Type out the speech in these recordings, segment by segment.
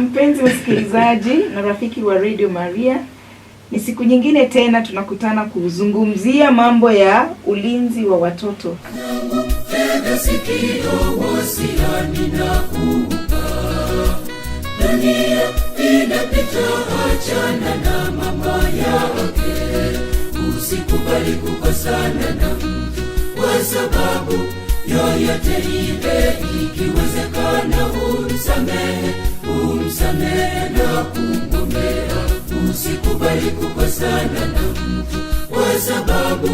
Mpenzi msikilizaji na rafiki wa Radio Maria, ni siku nyingine tena tunakutana kuzungumzia mambo ya ulinzi wa watoto. Tega sikio wasiani na kuupa. Dunia inapita, achana na mambo yake. Usikubali kukosana na mtu kwa sababu yoyote ile. Ikiwezekana umsamehe na kumwombea. Usikubali kukosana na mtu kwa sababu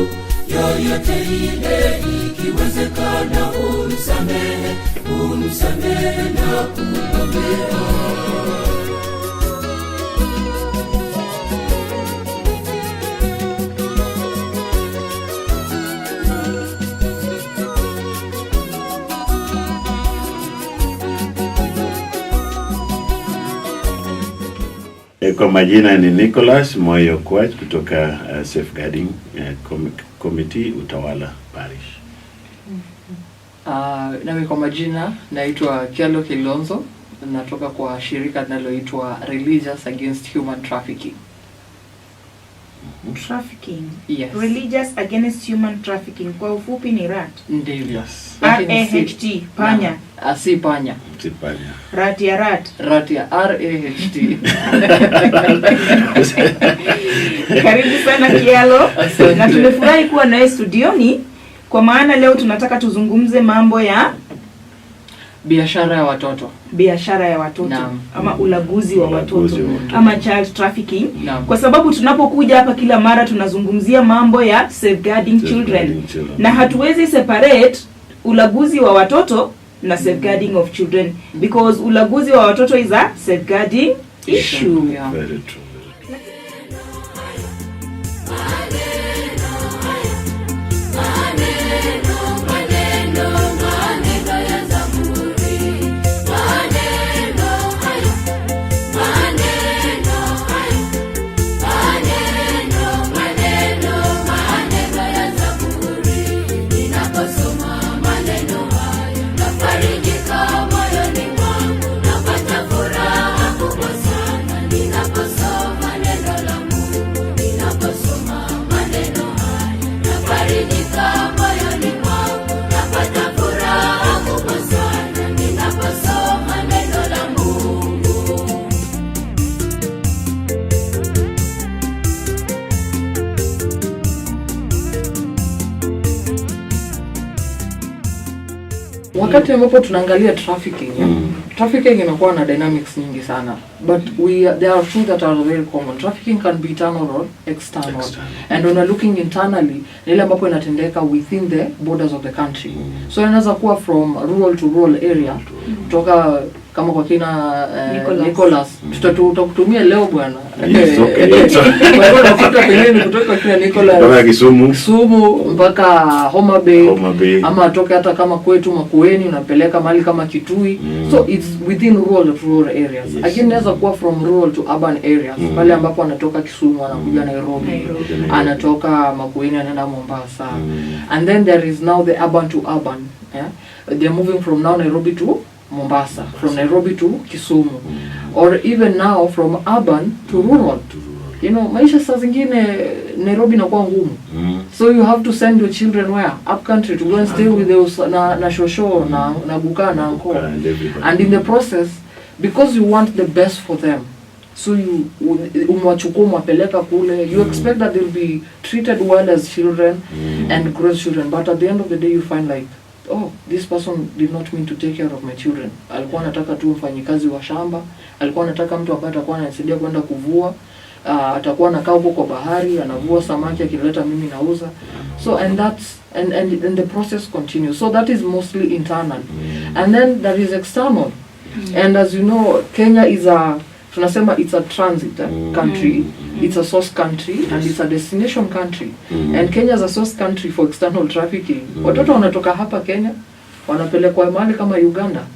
yoyote ile. Ikiwezekana umsamehe na kumwombea. Kwa majina ni Nicholas Moyo Kwach kutoka Safeguarding Committee Utawala Parish. Nami kwa majina naitwa Kialo Kilonzo, natoka kwa shirika linaloitwa Religious Against Human Trafficking. Trafficking. Yes. Religious Against Human Trafficking. Kwa ufupi ni RAT. Ndio. Yes. R-A-H-T. Panya. Si panya. Si panya. RAT ya RAT. RAT ya R-A-H-T. Karibu sana Kialo. Na tumefurahi kuwa nawe studioni, kwa maana leo tunataka tuzungumze mambo ya biashara ya watoto. Biashara ya watoto. Naam. Ama ulaguzi wa watoto. Ama child trafficking. Naam. Kwa sababu tunapokuja hapa kila mara tunazungumzia mambo ya safeguarding children. Na hatuwezi separate ulaguzi wa watoto na safeguarding of children, because ulaguzi wa watoto is a safeguarding issue. Yeah. Very true. Wakati ambapo tunaangalia trafficking, trafficking inakuwa na dynamics nyingi sana, but there are two that are very common. Trafficking can be internal or external. And when we're looking internally, ile ambapo inatendeka within the borders of the country. So inaweza kuwa from rural to rural area, kutoka kama kwa kina Nicholas. Tutakutumia leo bwana. Yes, okay. Kwa hiyo unakuta pengine kutoka kina Nicholas Kutoka Kisumu mpaka Homa Bay. Ama atoke hata kama kwetu Makueni unapeleka mahali kama Kitui. So it's within rural areas. Yes. Again inaweza kuwa from rural to urban areas. Pale ambapo anatoka Kisumu anakuja Nairobi. Anatoka Makueni anaenda Mombasa. And then there is now the urban to urban. Yeah? They're moving from now Nairobi to Mombasa, from Nairobi to Kisumu, or even now from urban to rural. You know, maisha saa zingine Nairobi inakuwa ngumu. So you have to send your children where? Up country to go and stay with those na shosho na buka na uncle. And in the process, because you want the best for them, so you umwachukua mwapeleka kule, you expect that they'll be treated well as children and grown children, but at the end of the day you find like, oh, this person did not mean to take care of my children. Alikuwa anataka tu mfanyikazi wa shamba, alikuwa anataka mtu ambaye atakuwa anasaidia kwenda kuvua, atakuwa anakaa huko kwa bahari, anavua samaki akileta mimi nauza. So and that's and the process continues. So that is mostly internal. And then there is external. And as you know, Kenya is tunasema it's a transit country, it's a source country, and it's a destination country. And Kenya is a source country for external trafficking. Watoto wanatoka hapa Kenya wanapelekwa mahali kama Uganda,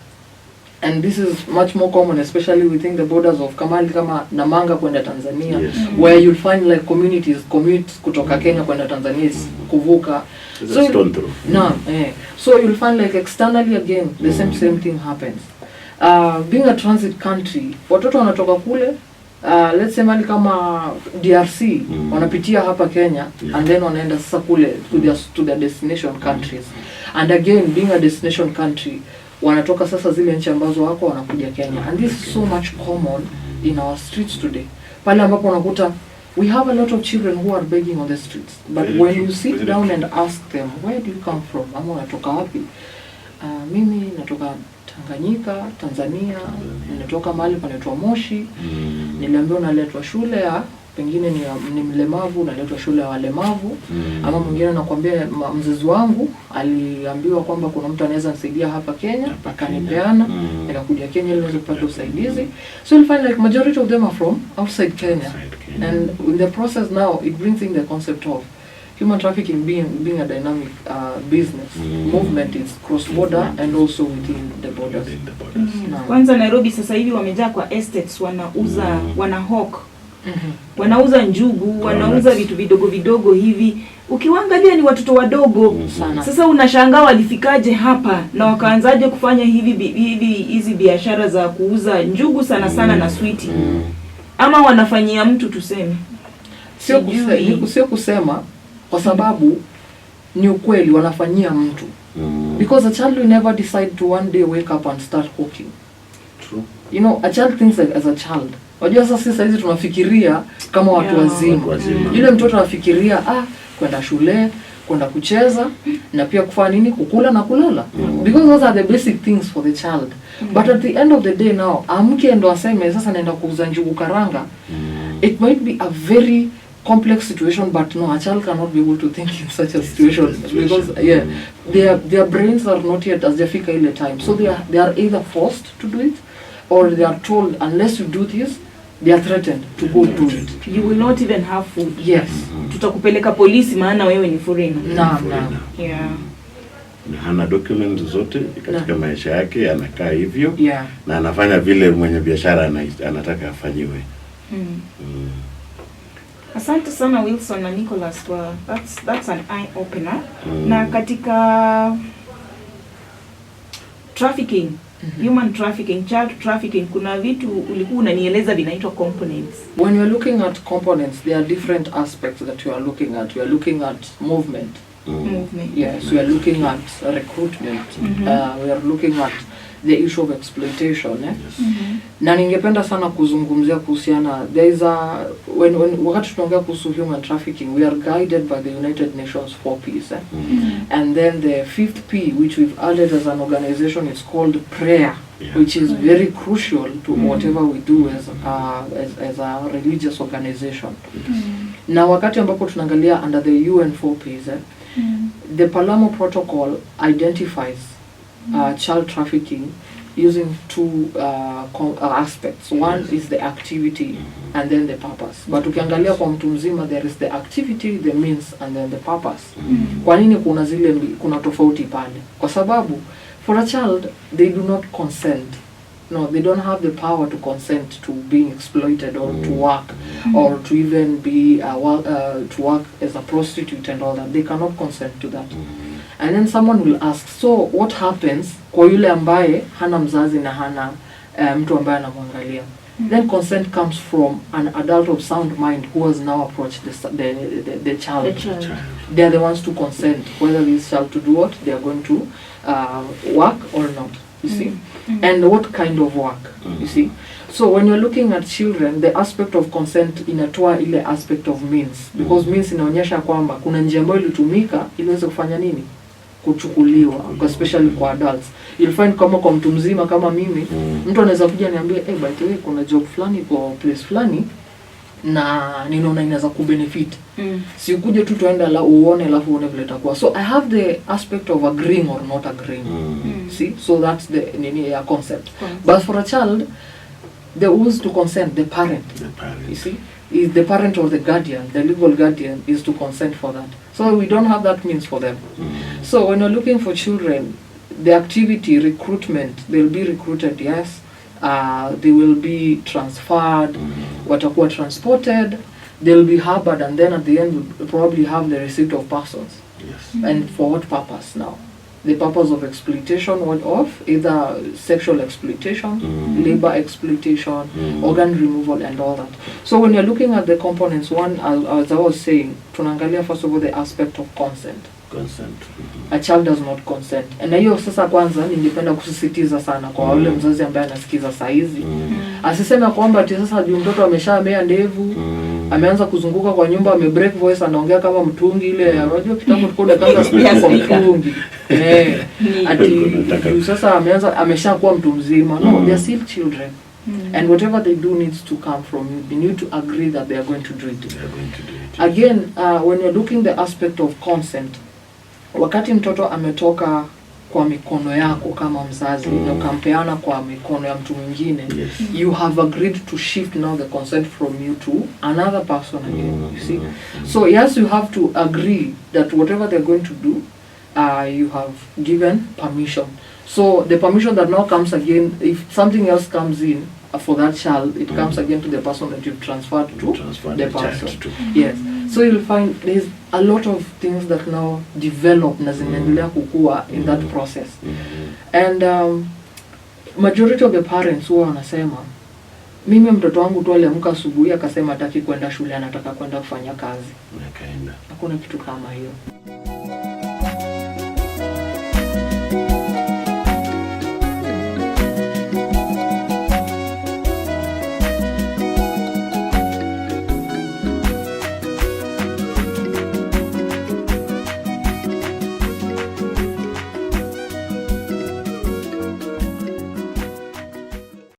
and this is much more common, especially within the borders of kamali kama Namanga kwenda Tanzania. Yes. Where you'll find like commutes kutoka Kenya kwenda Tanzania is kuvuka. So you'll find like externally again the same thing happens. being a transit country, watoto wanatoka kule let's say mali kama DRC wanapitia hapa Kenya, and then wanaenda sasa kule to their destination countries, and again being a destination country wanatoka sasa zile nchi ambazo wako wanakuja Kenya, and this is so much common in our streets today, pale ambapo unakuta we have a lot of children who are begging on the streets, but very when true. You sit very down true. And ask them, where do you come from, ama unatoka wapi? Mimi natoka Tanganyika, Tanzania, natoka mahali panaitwa Moshi. Niliambiwa naletwa shule ya pengine ni mlemavu, naletwa shule ya walemavu. Ama mwingine anakuambia mzazi wangu aliambiwa kwamba kuna mtu anaweza nisaidia hapa Kenya, akanipeana, nikakuja Kenya ili niweze kupata usaidizi. So you'll find like majority of them are from outside Kenya. And in the process now it brings in the concept of human trafficking being a dynamic business movement. Is cross border and also within the borders. Kwanza Nairobi sasa hivi wamejaa kwa estates, wanauza wanahawk, wanauza njugu, wanauza vitu vidogo vidogo hivi. Ukiwaangalia ni watoto wadogo sana. Sasa unashangaa walifikaje hapa na wakaanzaje kufanya hizi biashara za kuuza njugu sana sana na sweetie. Ama wanafanyia mtu tuseme. Sio kusema kwa sababu ni ukweli wanafanyia mtu. Because a child will never decide to one day wake up and start cooking. True. You know, a child thinks like as a child. Wajua sasa hizi tunafikiria kama watu wazima. Yule mtoto anafikiria kwenda shule, kwenda kucheza na pia kufanya nini, kukula na kulala. Because those are the basic things for the child. But at the end of the day now, amke ndo aseme sasa naenda kuuza njugu karanga. It might be a very complex situation, but no, a child cannot be able to think in such a situation because their brains are not yet as jafika ile time. So they are either forced to do it or they are told unless you do this, they are threatened to go do it. You will not even have food. Yes. Tutakupeleka polisi maana wewe ni foreigner. Naam. Yeah. Hana documents zote katika maisha yake, anakaa hivyo. Yeah. Na anafanya vile mwenye biashara anataka afanyiwe. Asante sana Wilson na Nicholas kwa that's an eye opener. Na katika trafficking, human trafficking, child trafficking, kuna vitu ulikuwa unanieleza vinaitwa components. When you are looking at components, there are different aspects that you are looking at. You are looking at movement. Yes, we are looking at recruitment. We are looking at the issue of exploitation. Na ningependa sana kuzungumzia kuhusiana, there is a wakati tunaongea kuhusu human trafficking, we are guided by the United Nations 4 Ps. And then the 5th P, which we've added as an organization, is called prayer, which is very crucial to whatever we do as a religious organization. Na wakati ambapo tunaangalia under the UN 4 Ps, the Palermo Protocol identifies child trafficking using two aspects. One is the activity and then the purpose. But ukiangalia kwa mtu mzima, there is the activity, the means and then the purpose. Kwa nini kuna tofauti pale? Kwa sababu for a child they do not consent. No, they don't have the power to consent to being exploited or to work or to even be to work as a prostitute and all that. They cannot consent to that. And then someone will ask, so what happens kwa yule ambaye hana mzazi na hana mtu ambaye anamwangalia? Then consent comes from an adult of sound mind who has now approached the child. They are the ones to consent whether this child to do what they are going to work or not. You see? And what kind of work, you see? So when you're looking at children, the aspect of consent inatoa ile aspect of means, because means inaonyesha kwamba kuna njia ambayo ilitumika ili iweze kufanya nini, kuchukuliwa, especially kwa adults. You'll find kama kwa mtu mzima kama mimi, mtu anaweza kuja niambie, by the way kuna job fulani kwa place fulani na ninaona inaweza kubenefit. Si ukuje tu tuende la uone alafu uone vile itakuwa. So I have the aspect of agreeing or not agreeing. See? So that's the concept. But for a child, the who's to consent, the parent. You see? Is the parent or the guardian, the legal guardian is to consent for that. So we don't have that means for them. So when you're looking for children, the activity, recruitment, they'll be recruited, yes. They will be transferred, watakuwa transported, they'll be harbored, and then at the end we'll probably have the receipt of persons. Yes. And for what purpose now? the purpose of exploitation went off, either sexual exploitation, labor exploitation, organ removal and all that. So when you're looking at the components, one, as I was saying, tunaangalia first of all the aspect of consent. A child does not consent. And hiyo sasa kwanza ningependa kusisitiza sana kwa wale mzazi ambaye anasikiza saa hizi. Asiseme kwamba ati sasa juu mtoto ameshamea ndevu, ameanza kuzunguka kwa nyumba, amebreak voice, anaongea kama mtungi ile. Unajua kitambo tulikuwa kama kwa mtungi. Ati sasa ameshakuwa mtu mzima. No, they are still children. And whatever they do needs to come from you. You need to agree that they are going to do it. Again, when you're looking the aspect of consent, wakati mtoto ametoka kwa mikono yako kama mzazi na ukampeana kwa mikono ya mtu mwingine, you have agreed to shift now the consent from you to another person again, you see. So yes, you have to agree that whatever they're going to do, you have given permission. So the permission that now comes again, if something else comes in for that child, it comes again to the person that you've transferred to, the person. Yes. So you'll find there's a lot of things that now develop na zinaendelea kukua in that process. And majority of the parents huwa wanasema, mimi mtoto wangu tu aliamka asubuhi akasema hataki kwenda shule, anataka kwenda kufanya kazi. Hakuna kitu kama hiyo.